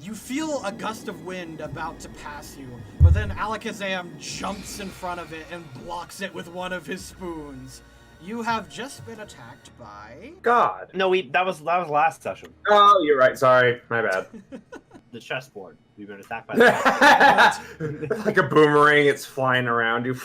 You feel a gust of wind about to pass you, but then Alakazam jumps in front of it and blocks it with one of his spoons. You have just been attacked by... God. No, that was last session. Oh, you're right. Sorry. My bad. The chessboard. We've been attacked by the chessboard. Like a boomerang, it's flying around you.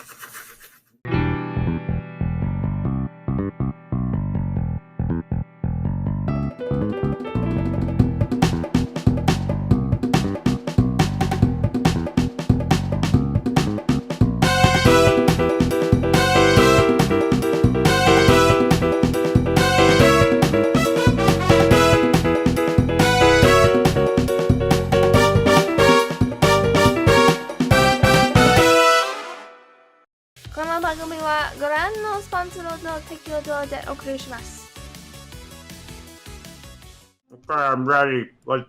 Okay, I'm ready. Let's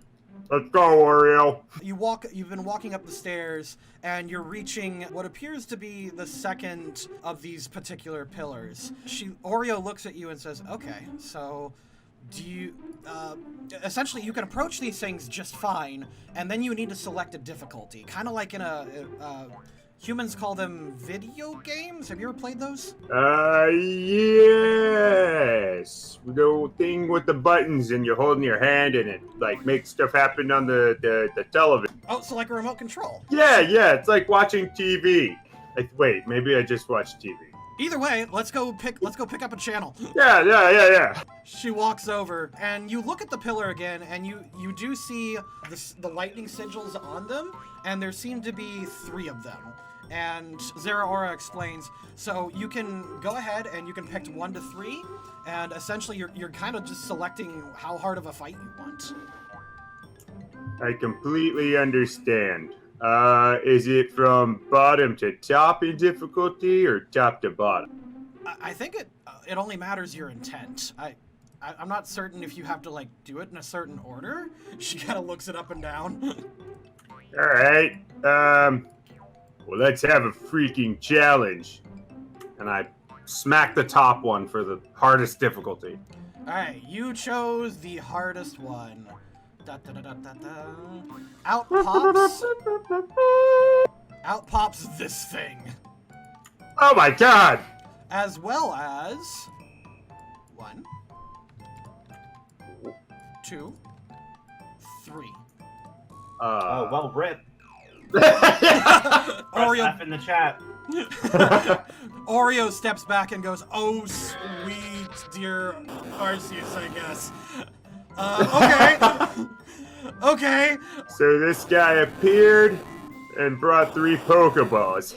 go, Oreo. You've been walking up the stairs, and you're reaching what appears to be the second of these particular pillars. Oreo looks at you and says, okay, so do you... essentially, you can approach these things just fine, and then you need to select a difficulty. Kind of like in humans call them video games. Have you ever played those? Yes. The thing with the buttons and you're holding your hand and it like makes stuff happen on the television. Oh, so like a remote control. Yeah, it's like watching TV. Wait, maybe I just watched TV. Either way, let's go pick up a channel. Yeah. She walks over, and you look at the pillar again, and you do see the lightning sigils on them, and there seem to be 3 of them. And Zeraora explains, so you can go ahead and you can pick 1 to 3, and essentially you're kind of just selecting how hard of a fight you want. I completely understand. Is it from bottom to top in difficulty or top to bottom? I think it only matters your intent. I'm not certain if you have to like do it in a certain order. She kind of looks it up and down. All right. Well, let's have a freaking challenge. And I smack the top one for the hardest difficulty. All right, you chose the hardest one. Out pops this thing. Oh my god! As well as 1, 2, 3. Oh, well, rip. Oreo F in the chat. Oreo steps back and goes, "Oh, sweet dear Arceus, I guess." Okay. Okay. So this guy appeared and brought 3 Pokeballs.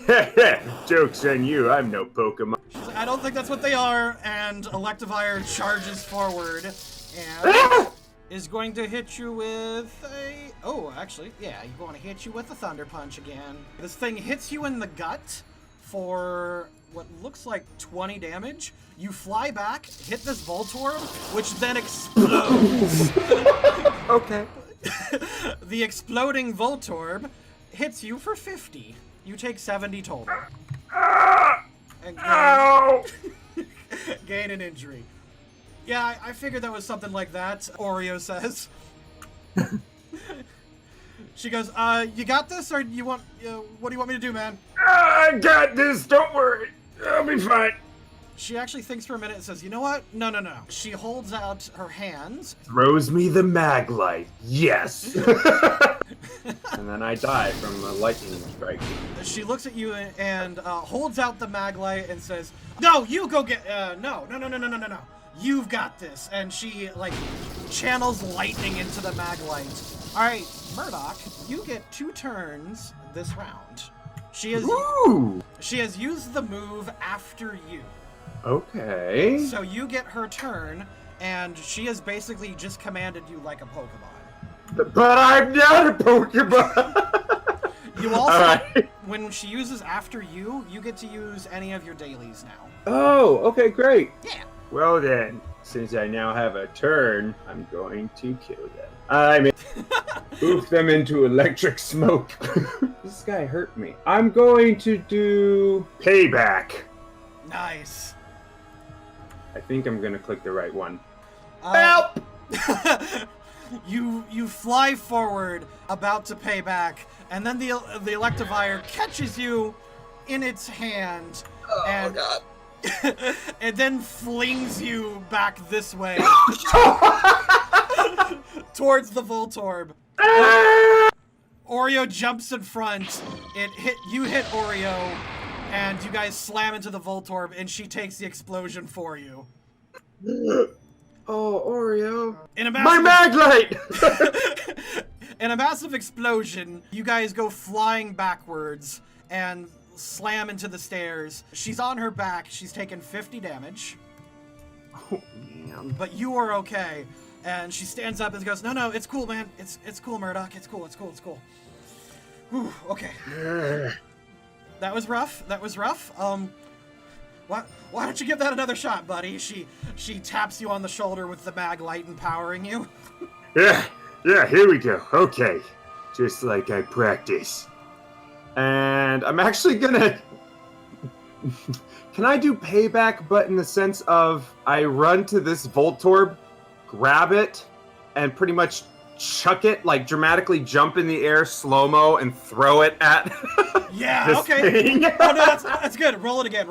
Joke's on you, I'm no Pokemon. She's like, I don't think that's what they are, and Electivire charges forward and is going to hit you with a... Oh, actually, yeah, he's going to hit you with a Thunder Punch again. This thing hits you in the gut for what looks like 20 damage. You fly back, hit this Voltorb, which then explodes. Okay. The exploding Voltorb hits you for 50. You take 70 total. And gain an injury. Yeah, I figured that was something like that, Oreo says. She goes, you got this, or you want, what do you want me to do, man? I got this, don't worry. I'll be fine. She actually thinks for a minute and says, you know what? No. She holds out her hands. Throws me the Maglite. Yes. And then I die from a lightning strike. She looks at you and holds out the Maglite and says, no, you go get, no. You've got this. And she, like, channels lightning into the Maglite. All right, Murdock, you get 2 turns this round. She has used the move after you. Okay. So you get her turn, and she has basically just commanded you like a Pokemon. But I'm not a Pokemon! You also, when she uses after you, you get to use any of your dailies now. Oh, okay, great. Yeah. Well then, since I now have a turn, I'm going to kill them. I mean, poof them into electric smoke. This guy hurt me. I'm going to do payback. Nice. I think I'm going to click the right one. Help! You fly forward, about to pay back, and then the Electivire catches you in its hand, and God. and then flings you back this way towards the Voltorb. Oreo jumps in front. You hit Oreo, and you guys slam into the Voltorb, and she takes the explosion for you. Oh, Oreo. My Maglite! In a massive explosion, you guys go flying backwards and slam into the stairs. She's on her back. She's taken 50 damage. Oh, man. But you are okay. And she stands up and goes, no, it's cool, man. It's cool, Murdock. It's cool. Whew, okay. That was rough. Why don't you give that another shot, buddy? She taps you on the shoulder with the mag light, empowering you. Yeah, here we go. Okay. Just like I practice. And I'm actually gonna... Can I do payback, but in the sense of I run to this Voltorb, grab it, and pretty much chuck it, like dramatically jump in the air, slow-mo, and throw it at Yeah, this okay. thing? Oh, no, that's good. Roll it again.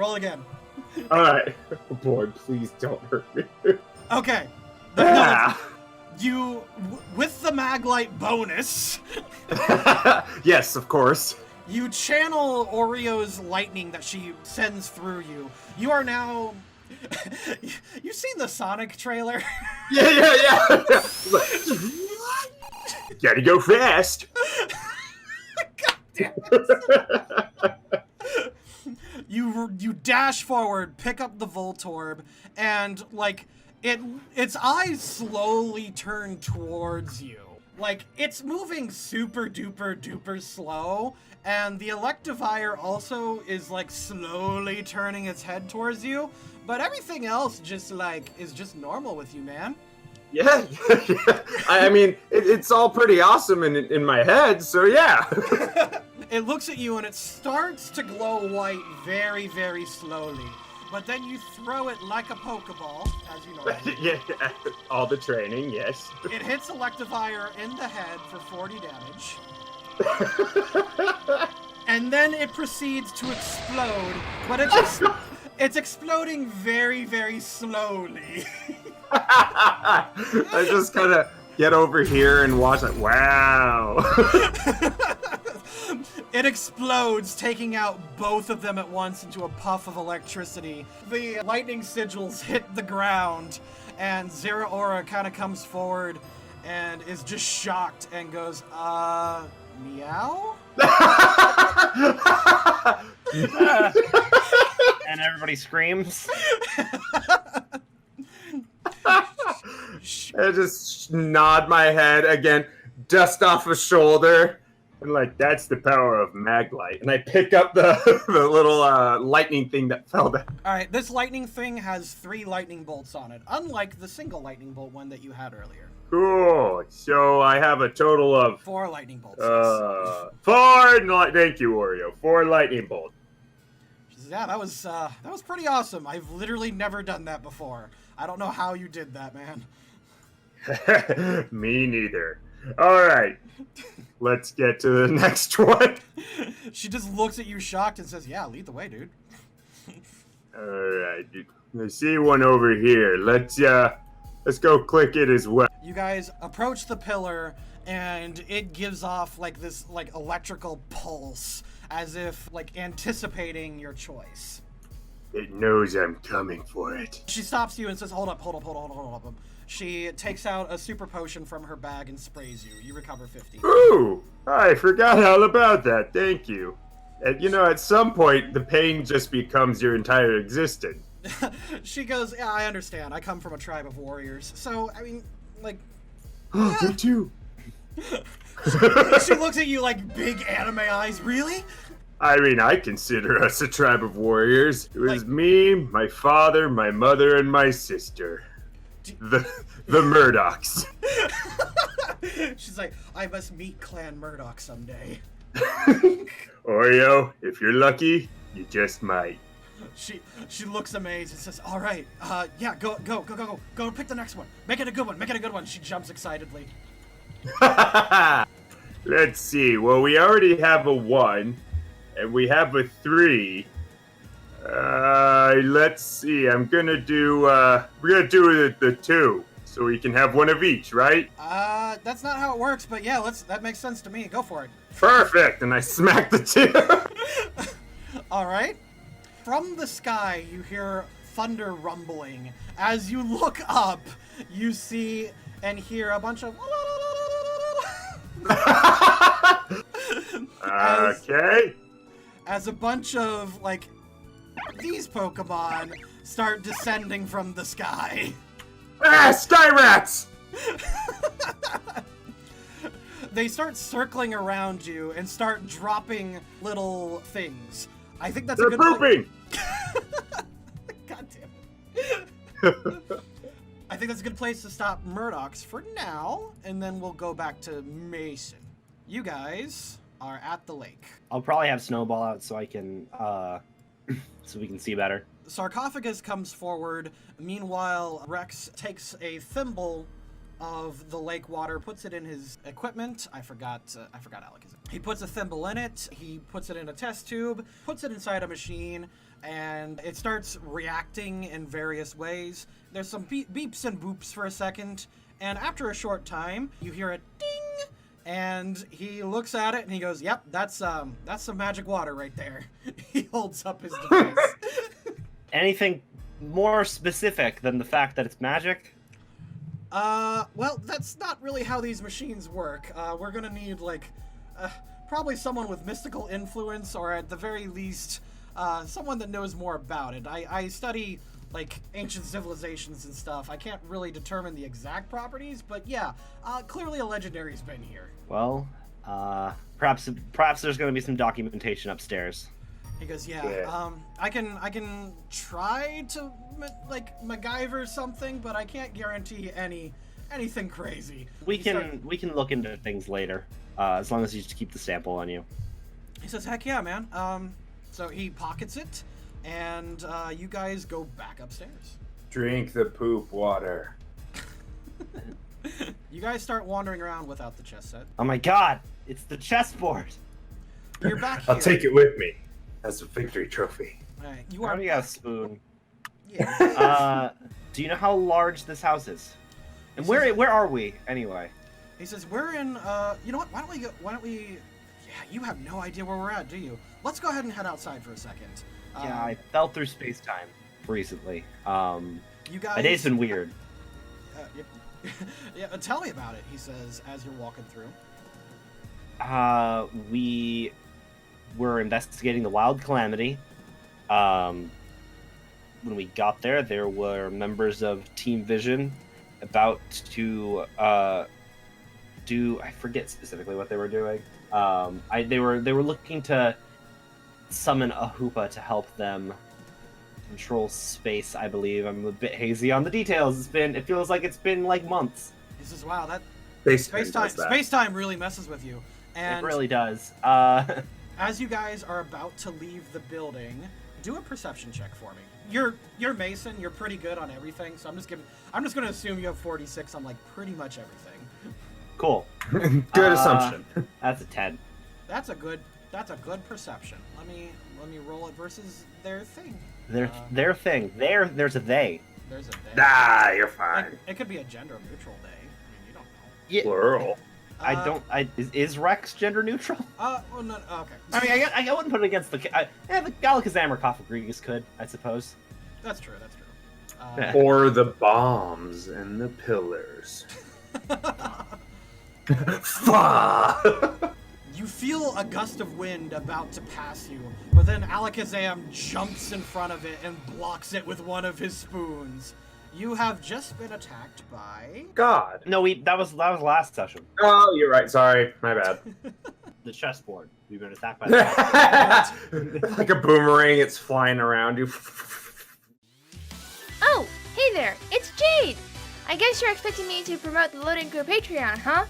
Alright. Oh boy, please don't hurt me. Okay. With the Maglite bonus, Yes, of course. you channel Oreo's lightning that she sends through you. You are now... You've seen the Sonic trailer? Yeah. Gotta go fast. God damn it. You dash forward, pick up the Voltorb, and like its eyes slowly turn towards you. Like it's moving super duper slow, and the Electivire also is like slowly turning its head towards you, but everything else just like is just normal with you, man. Yeah. I mean, it's all pretty awesome in my head, so yeah. It looks at you and it starts to glow white very slowly. But then you throw it like a Pokeball, as you know. Yeah, all the training, yes. It hits Electivire in the head for 40 damage. And then it proceeds to explode, but it's exploding very slowly. I just kind of get over here and watch it. Wow. It explodes, taking out both of them at once into a puff of electricity. The lightning sigils hit the ground, and Zera Aura kind of comes forward and is just shocked and goes, meow? And everybody screams. I just nod my head again, dust off a shoulder, and like, that's the power of Maglite. And I pick up the little lightning thing that fell down. Alright, this lightning thing has 3 lightning bolts on it, unlike the single lightning bolt one that you had earlier. Cool. So I have a total of 4 lightning bolts. 4. Thank you, Oreo. 4 lightning bolts. She says, yeah, that was pretty awesome. I've literally never done that before. I don't know how you did that, man. Me neither. All right. Let's get to the next one. She just looks at you shocked and says, yeah, lead the way, dude. All right. I see one over here. Let's go click it as well. You guys approach the pillar, and it gives off like this like electrical pulse, as if like anticipating your choice. It knows I'm coming for it. She stops you and says, hold up. She takes out a super potion from her bag and sprays you. You recover 50. Ooh, I forgot all about that. Thank you. And at some point, the pain just becomes your entire existence. She goes, yeah, I understand. I come from a tribe of warriors. So, I mean, like... Oh, me too. She looks at you like big anime eyes. Really? I mean, I consider us a tribe of warriors. It was me, my father, my mother, and my sister. The Murdocks. She's like, I must meet Clan Murdock someday. Oreo, if you're lucky, you just might. She looks amazed and says, all right, yeah, go pick the next one. Make it a good one. She jumps excitedly. Let's see. Well, we already have a 1, and we have a 3. Let's see. We're gonna do the 2, so we can have one of each, right? That's not how it works, but yeah, that makes sense to me. Go for it. Perfect. And I smack the 2. All right. From the sky, you hear thunder rumbling. As you look up, you see and hear a bunch of Okay. as a bunch of these Pokemon start descending from the sky. Sky rats! They start circling around you and start dropping little things. I think that's They're a good pooping! God damn it. I think that's a good place to stop Murdocks for now, and then we'll go back to Mason. You guys are at the lake. I'll probably have Snowball out so I can, so we can see better. Sarcophagus comes forward. Meanwhile, Rex takes a thimble of the lake water, puts it in his equipment. I forgot Alec. He puts a thimble in it. He puts it in a test tube, puts it inside a machine, and it starts reacting in various ways. There's some beeps and boops for a second, and after a short time, you hear a ding, and he looks at it and he goes, "Yep, that's some magic water right there." He holds up his device. Anything more specific than the fact that it's magic? Well, that's not really how these machines work. We're gonna need, probably someone with mystical influence, or at the very least, someone that knows more about it. I study, ancient civilizations and stuff. I can't really determine the exact properties, but yeah, clearly a legendary's been here. Well, perhaps there's gonna be some documentation upstairs. He goes, yeah. I can try to, MacGyver something, but I can't guarantee anything crazy. We can look into things later, as long as you just keep the sample on you. He says, heck yeah, man. So he pockets it, and you guys go back upstairs. Drink the poop water. You guys start wandering around without the chess set. Oh my god, it's the chessboard! You're back here. I'll take it with me as a victory trophy. Alright, I already got a spoon. Yeah. Do you know how large this house is? And where are we, anyway? He says, we're in, you know what, why don't we, yeah, you have no idea where we're at, do you? Let's go ahead and head outside for a second. Yeah, I fell through space-time recently. You guys... My day's been weird. Yeah, tell me about it, he says, as you're walking through. We were investigating the Wild Calamity. When we got there, there were members of Team Vision about to do, I forget specifically what they were doing. They were looking to summon a Hoopa to help them control space, I believe. I'm a bit hazy on the details. It feels like it's been months. He says, wow, that Space time really messes with you. And it really does. as you guys are about to leave the building, do a perception check for me. You're Mason, you're pretty good on everything, so I'm just gonna assume you have 46 on pretty much everything. Cool. Good assumption. That's a 10. That's a good perception. Let me roll it versus their thing. Their thing. There's a they. There's a they. Ah, you're fine. It could be a gender neutral they. I mean, you don't know. Yeah. Plural. Is Rex gender neutral? Well, no, okay. I mean, I wouldn't put it against the Alakazam or Coffagrigus could, I suppose. That's true. Or the bombs and the pillars. You feel a gust of wind about to pass you, but then Alakazam jumps in front of it and blocks it with one of his spoons. You have just been attacked by... God. No, that was last session. Oh, you're right. Sorry. My bad. The chessboard. We've been attacked by the Like a boomerang, it's flying around you. Oh, hey there, it's Jade! I guess you're expecting me to promote the Loading Crew Patreon, huh?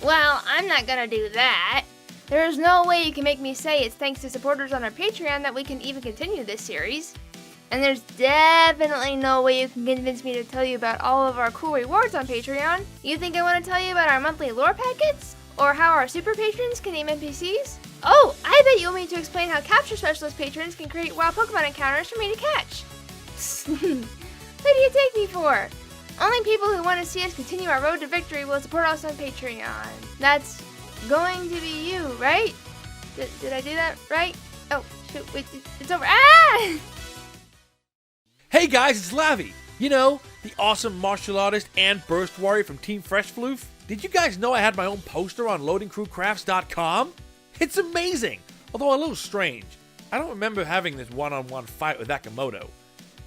Well, I'm not gonna do that. There's no way you can make me say it's thanks to supporters on our Patreon that we can even continue this series. And there's definitely no way you can convince me to tell you about all of our cool rewards on Patreon. You think I want to tell you about our monthly lore packets? Or how our super patrons can name NPCs? Oh, I bet you want me to explain how capture specialist patrons can create wild Pokemon encounters for me to catch. Who do you take me for? Only people who want to see us continue our road to victory will support us on Patreon. That's going to be you, right? Did I do that right? Oh, shoot, wait, it's over. Ah! Hey guys, it's Lavi. You know, the awesome martial artist and burst warrior from Team Fresh Floof. Did you guys know I had my own poster on LoadingCrewCrafts.com? It's amazing, although a little strange. I don't remember having this one-on-one fight with Akamoto.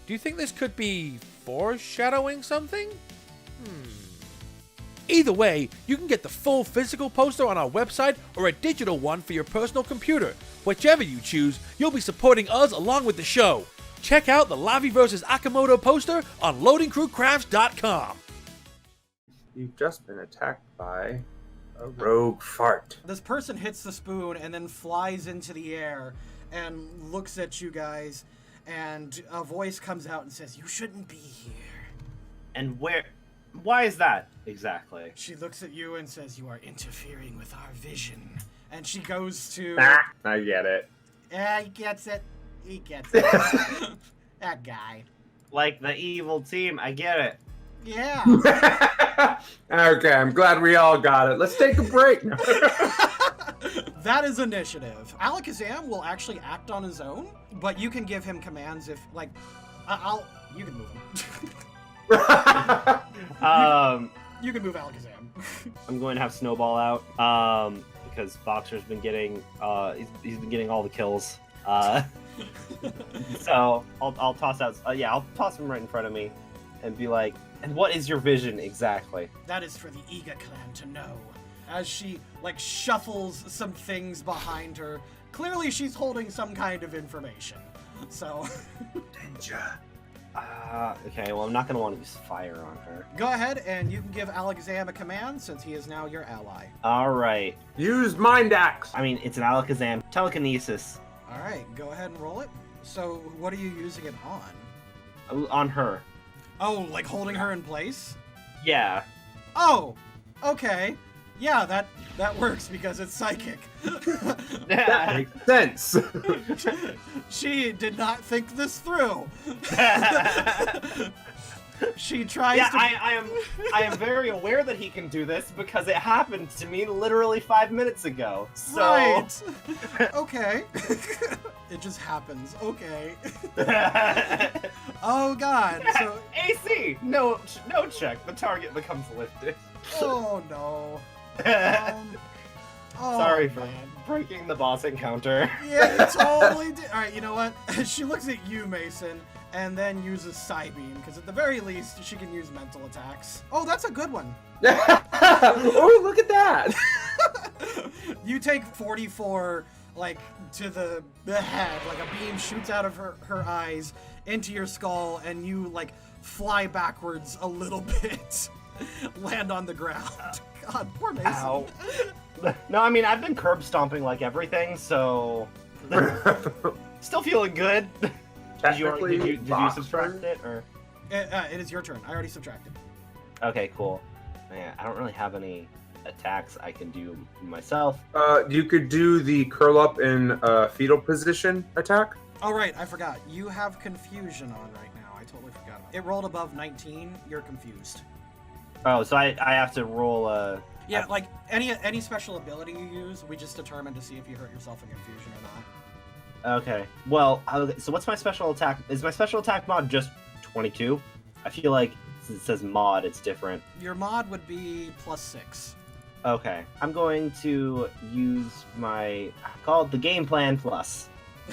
Do you think this could be foreshadowing something? Either way, you can get the full physical poster on our website or a digital one for your personal computer. Whichever you choose, you'll be supporting us along with the show. Check out the Lavi vs. Akamoto poster on LoadingCrewCrafts.com. You've just been attacked by a rogue fart. This person hits the spoon and then flies into the air and looks at you guys, and a voice comes out and says, "You shouldn't be here." And why is that exactly? She looks at you and says, "You are interfering with our vision." And she goes to... I get it. Yeah, he gets it. He gets it. That guy. Like the evil team, I get it. Yeah. Okay, I'm glad we all got it. Let's take a break. That is initiative. Alakazam will actually act on his own, but you can give him commands if, like, you can move him. You can move Alakazam. I'm going to have Snowball out because Boxer's been getting he's been getting all the kills. So I'll toss out. I'll toss him right in front of me, and be like, "And what is your vision exactly?" That is for the Iga clan to know. As she, like, shuffles some things behind her. Clearly she's holding some kind of information. So... Danger. Okay, well, I'm not going to want to use fire on her. Go ahead, and you can give Alakazam a command, since he is now your ally. Alright. Use Mind Axe. I mean, it's an Alakazam. Telekinesis. Alright, go ahead and roll it. So, what are you using it on? On her. Oh, like holding her in place? Yeah. Oh, okay. Yeah, that works because it's psychic. That makes sense. She did not think this through. She tries to... I am very aware that he can do this because it happened to me literally 5 minutes ago. So... Right. Okay. It just happens. Okay. Oh god. So... AC! No check. The target becomes lifted. Oh no. Oh, Sorry for man. breaking the boss encounter. Yeah, you totally did. Alright, you know what? She looks at you, Mason, and then uses Psybeam, because at the very least, she can use mental attacks. Oh, that's a good one. Oh, look at that. You take 44, like, to the head. Like, a beam shoots out of her eyes into your skull, and you, like, fly backwards a little bit. Land on the ground. God, poor Mason. Ow. No, I mean, I've been curb stomping like everything, so... Still feeling good. Did you subtract it, or...? It is your turn. I already subtracted. Okay, cool. Man, I don't really have any attacks I can do myself. You could do the curl up in fetal position attack. Oh, right, I forgot. You have confusion on right now. I totally forgot about it. It rolled above 19. You're confused. Oh, so I have to roll a... Yeah, like, any special ability you use, we just determine to see if you hurt yourself in confusion or not. Okay. Well, so what's my special attack? Is my special attack mod just 22? I feel like since it says mod, it's different. Your mod would be +6. Okay. I'm going to use my... called the Game Plan Plus.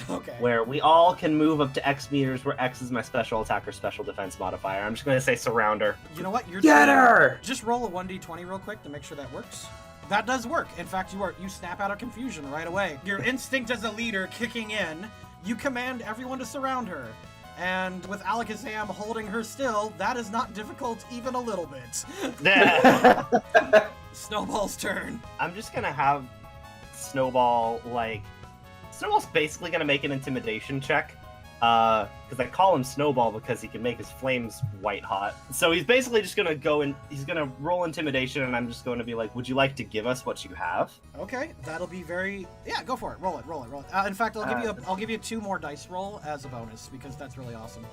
Okay. Where we all can move up to X meters, where X is my special attack or special defense modifier. I'm just going to say surround her. You know what? Get her! Just roll a 1d20 real quick to make sure that works. That does work. In fact, you snap out of confusion right away. Your instinct as a leader kicking in, you command everyone to surround her. And with Alakazam holding her still, that is not difficult even a little bit. Snowball's turn. I'm just going to have Snowball, like... Snowball's basically going to make an intimidation check because I call him Snowball because he can make his flames white hot. So he's basically just gonna go and he's gonna roll intimidation, and I'm just going to be like, "Would you like to give us what you have?" Okay, that'll be very. Yeah, go for it. Roll it. In fact, I'll give you 2 more dice roll as a bonus because that's really awesome.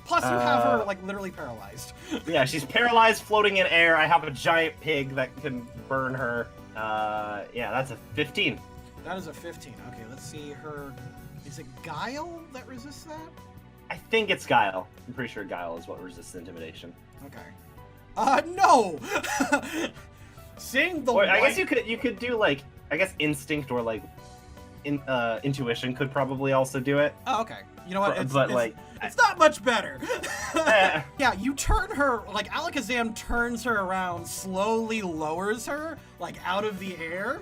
Plus, you have her like literally paralyzed. Yeah, she's paralyzed, floating in air. I have a giant pig that can burn her. Yeah, that's a 15. That is a 15. Okay, let's see her. Is it Guile that resists that? I think it's Guile. I'm pretty sure Guile is what resists intimidation. Okay. No. Seeing the. Or I guess you could do like instinct or like intuition could probably also do it. Oh, okay. You know what? It's not much better. Yeah, you turn her, like, Alakazam turns her around, slowly lowers her, like, out of the air,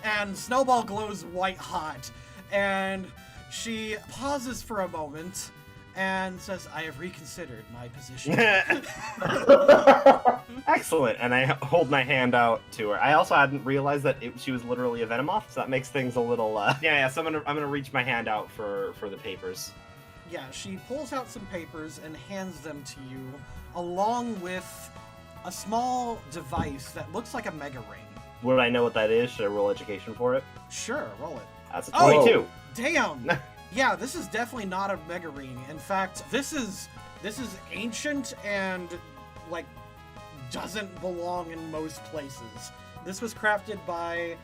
and Snowball glows white hot, and she pauses for a moment and says, "I have reconsidered my position." Excellent, and I hold my hand out to her. I also hadn't realized that she was literally a Venomoth, so that makes things a little, Yeah, so I'm gonna reach my hand out for the papers. Yeah, she pulls out some papers and hands them to you, along with a small device that looks like a mega ring. Would I know what that is? Should I roll education for it? Sure, roll it. That's a 22. Oh, damn! Yeah, this is definitely not a mega ring. In fact, this is ancient and, like, doesn't belong in most places. This was crafted by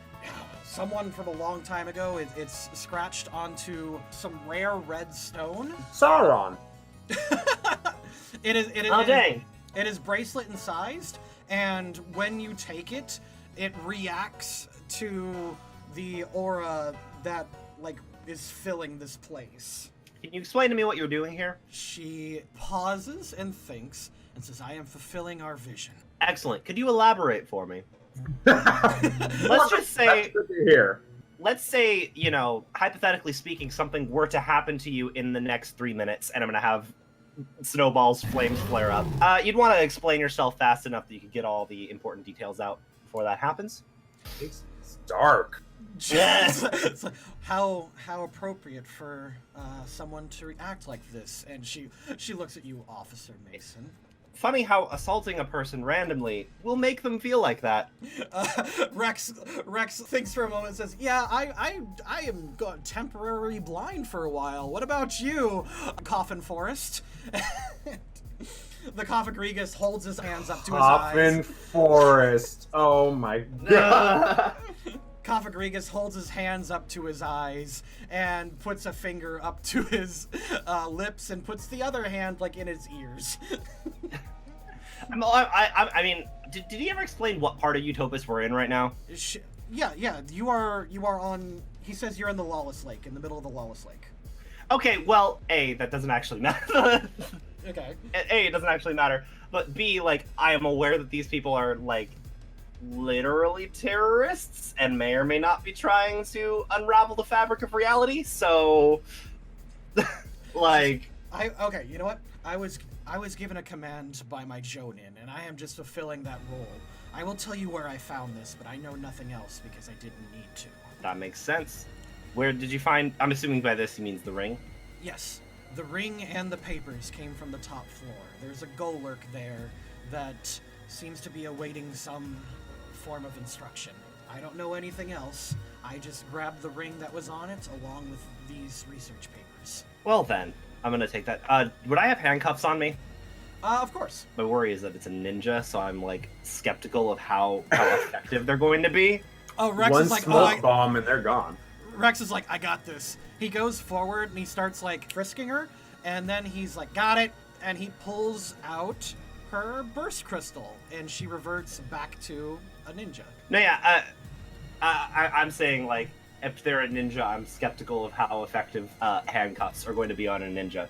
someone from a long time ago. It's scratched onto some rare red stone. Sauron. It is. Dang. It is bracelet incised, and when you take it, it reacts to the aura that like is filling this place. Can you explain to me what you're doing here? She pauses and thinks and says, "I am fulfilling our vision." Excellent. Could you elaborate for me? Let's just say, let's say, hypothetically speaking, something were to happen to you in the next 3 minutes, and I'm going to have Snowball's flames flare up. You'd want to explain yourself fast enough that you could get all the important details out before that happens. It's dark. Yes. It's like, how appropriate for someone to react like this. And she looks at you, Officer Mason. Funny how assaulting a person randomly will make them feel like that. Rex thinks for a moment and says, "Yeah, I am temporarily blind for a while. What about you, Coffin Forest?" The Coffagrigus holds his hands up to his eyes. Coffin Forest. Oh my god. Coffagrigus holds his hands up to his eyes and puts a finger up to his lips and puts the other hand like in his ears. I mean, did he ever explain what part of Utopus we're in right now? Yeah. You are on. He says you're in the Lawless Lake, in the middle of the Lawless Lake. Okay, well, A, that doesn't actually matter. Okay. A, it doesn't actually matter. But B, like, I am aware that these people are, like, literally terrorists and may or may not be trying to unravel the fabric of reality, so... like... Okay, you know what? I was given a command by my Jonin, and I am just fulfilling that role. I will tell you where I found this, but I know nothing else because I didn't need to. That makes sense. Where did you find... I'm assuming by this he means the ring? Yes. The ring and the papers came from the top floor. There's a Golurk there that seems to be awaiting some form of instruction. I don't know anything else. I just grabbed the ring that was on it along with these research papers. Well then, I'm gonna take that. Would I have handcuffs on me? Of course. My worry is that it's a ninja, so I'm like skeptical of how effective they're going to be. Oh, Rex One is like, smoke bomb and they're gone. Rex is like, "I got this." He goes forward and he starts like frisking her, and then he's like, "Got it," and he pulls out her burst crystal, and she reverts back to a ninja. No, yeah, I'm saying, like, if they're a ninja, I'm skeptical of how effective handcuffs are going to be on a ninja.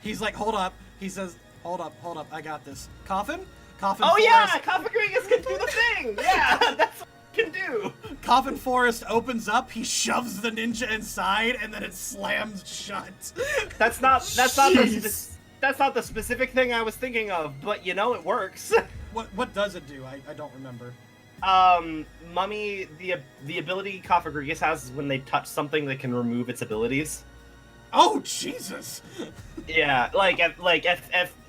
He's like, "Hold up." He says, hold up, I got this. Coffin? Oh, Forest. Yeah! Coffin Grigus can do the thing! Yeah, that's what he can do! Coffin Forest opens up, he shoves the ninja inside, and then it slams shut. That's not the specific thing I was thinking of, but it works. What does it do? I don't remember. Mummy, the ability Coffagrigus has is when they touch something that can remove its abilities. Oh, Jesus! Yeah, like if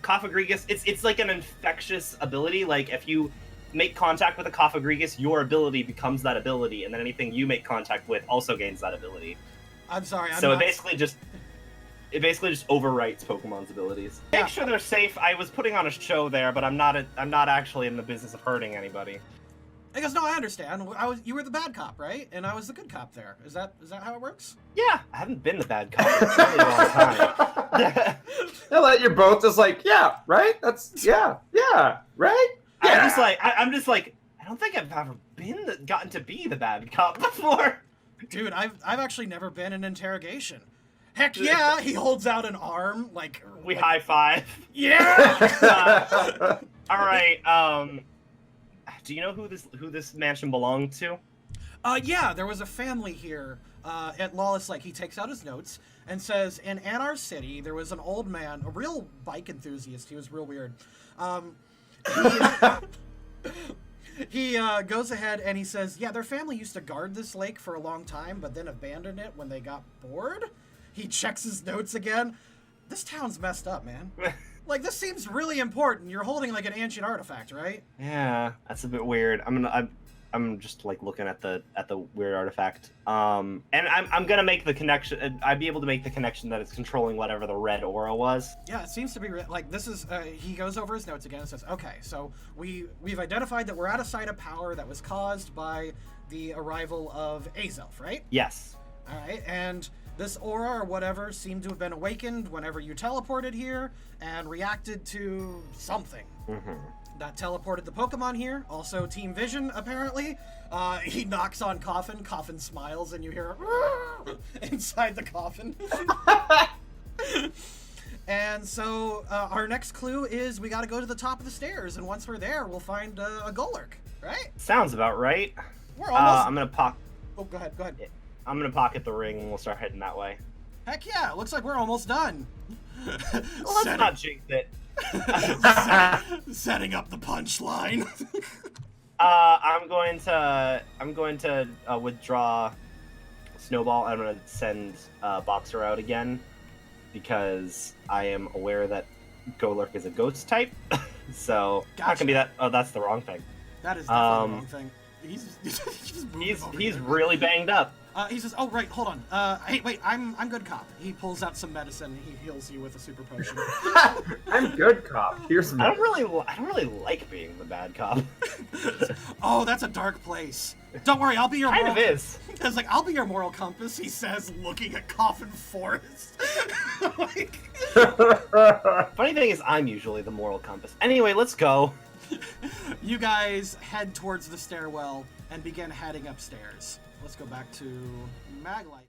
Cophagrigus, it's like an infectious ability. Like if you make contact with a Cophagrigus, your ability becomes that ability, and then anything you make contact with also gains that ability. I'm sorry, I'm So not... it basically just overwrites Pokemon's abilities. Yeah. Make sure they're safe. I was putting on a show there, but I'm not actually in the business of hurting anybody. He goes, no, I understand. You were the bad cop, right? And I was the good cop there. Is that how it works? Yeah, I haven't been the bad cop for a really long time. Now that you're both just like, yeah, right? That's right? Yeah. I'm just like, I don't think I've ever gotten to be the bad cop before. Dude, I've actually never been in interrogation. Heck yeah! He holds out an arm, like... We high five. Yeah! All right, do you know who this mansion belonged to? Yeah, there was a family here at Lawless Lake. He takes out his notes and says, in Anar City, there was an old man, a real bike enthusiast. He was real weird. He goes ahead and he says, yeah, their family used to guard this lake for a long time, but then abandoned it when they got bored. He checks his notes again. This town's messed up, man. Like, this seems really important. You're holding, like, an ancient artifact, right? Yeah, that's a bit weird. I'm just like looking at the weird artifact. And I'm gonna make the connection. I'd be able to make the connection that it's controlling whatever the red aura was. Yeah, it seems to be like this is. He goes over his notes again and says, "Okay, so we've identified that we're at a site of power that was caused by the arrival of Azelf, right? Yes. All right, and this aura or whatever seemed to have been awakened whenever you teleported here and reacted to something." Mm-hmm. That teleported the Pokemon here. Also, Team Vision, apparently. He knocks on Coffin. Coffin smiles, and you hear inside the coffin. And so, our next clue is we gotta go to the top of the stairs, and once we're there, we'll find a Golurk, right? Sounds about right. We're almost... I'm gonna Oh, go ahead. I'm gonna pocket the ring, and we'll start heading that way. Heck yeah, it looks like we're almost done. Well, let's not jinx it. Setting up the punchline. I'm going to withdraw Snowball. I'm going to send Boxer out again because I am aware that Golurk is a ghost type. So Gotcha. Not gonna be that. Oh, that's the wrong thing. That is definitely the wrong thing. He's really banged up. He says, "Oh right, hold on. Hey, wait, I'm good cop." He pulls out some medicine. He heals you with a super potion. I'm good cop. Here's some. I don't really like being the bad cop. Oh, that's a dark place. Don't worry, I'll be your Kind moral... of is. It's like, I'll be your moral compass, he says, looking at Coffin Forest. Like... Funny thing is, I'm usually the moral compass. Anyway, let's go. You guys head towards the stairwell and begin heading upstairs. Let's go back to Maglite.